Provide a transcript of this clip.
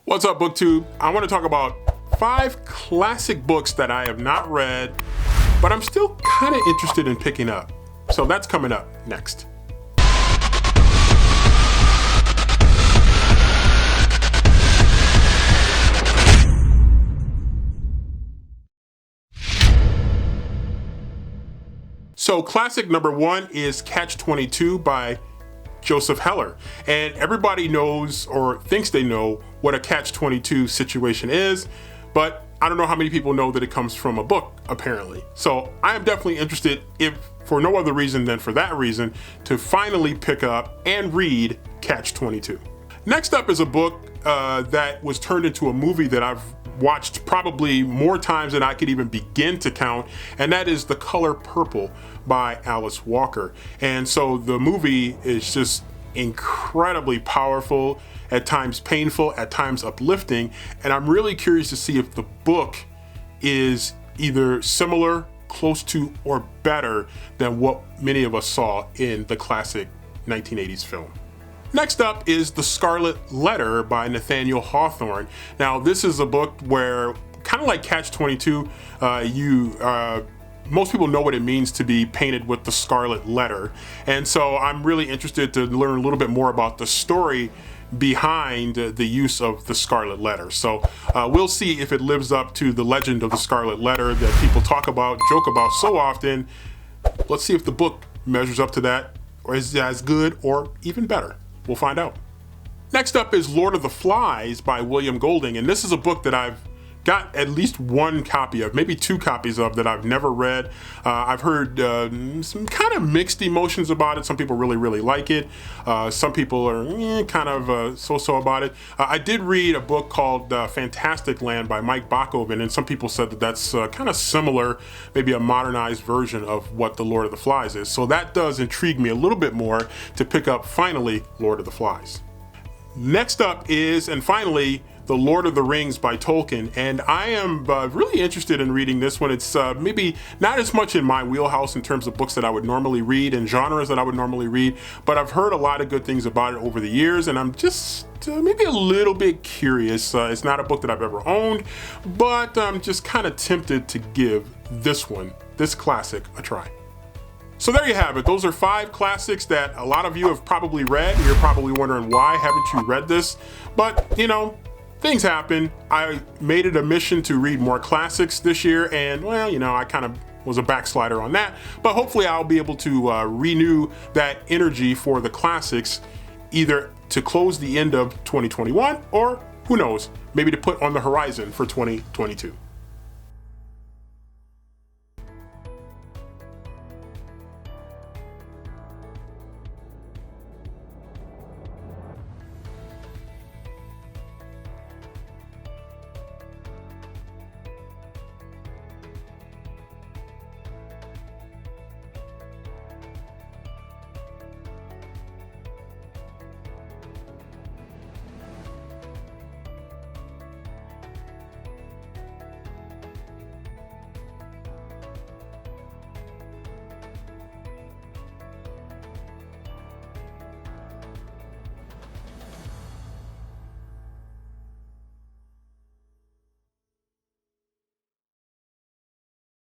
What's up, BookTube? I want to talk about 5 classic books that I have not read, but I'm still kind of interested in picking up. So that's coming up next. So classic number 1 is Catch-22 by Joseph Heller. And everybody knows or thinks they know what a Catch-22 situation is, but I don't know how many people know that it comes from a book, apparently. So I am definitely interested, if for no other reason than for that reason, to finally pick up and read Catch-22. Next up is a book that was turned into a movie that I've watched probably more times than I could even begin to count, and that is The Color Purple by Alice Walker. And so the movie is just incredibly powerful, at times painful, at times uplifting, and I'm really curious to see if the book is either similar, close to, or better than what many of us saw in the classic 1980s film. Next up is The Scarlet Letter by Nathaniel Hawthorne. Now, this is a book where, kind of like Catch-22, most people know what it means to be painted with the scarlet letter. And so I'm really interested to learn a little bit more about the story behind the use of the scarlet letter. So we'll see if it lives up to the legend of the scarlet letter that people talk about, joke about so often. Let's see if the book measures up to that, or is as good or even better. We'll find out. Next up is Lord of the Flies by William Golding, and this is a book that I've got at least 1 copy of, maybe 2 copies of, that I've never read. I've heard some kind of mixed emotions about it. Some people really like it. Some people are kind of so-so about it. I did read a book called Fantastic Land by Mike Bachoven, and some people said that that's kind of similar, maybe a modernized version of what The Lord of the Flies is. So that does intrigue me a little bit more to pick up, finally, Lord of the Flies. Next up is, and finally, The Lord of the Rings by Tolkien, and I am really interested in reading this one. It's maybe not as much in my wheelhouse in terms of books that I would normally read and genres that I would normally read, but I've heard a lot of good things about it over the years, and I'm just maybe a little bit curious. It's not a book that I've ever owned, but I'm just kind of tempted to give this classic, a try. So there you have it. Those are 5 classics that a lot of you have probably read. You're probably wondering, why haven't you read this? But, things happen. I made it a mission to read more classics this year, and well, I kind of was a backslider on that, but hopefully I'll be able to renew that energy for the classics, either to close the end of 2021, or who knows, maybe to put on the horizon for 2022.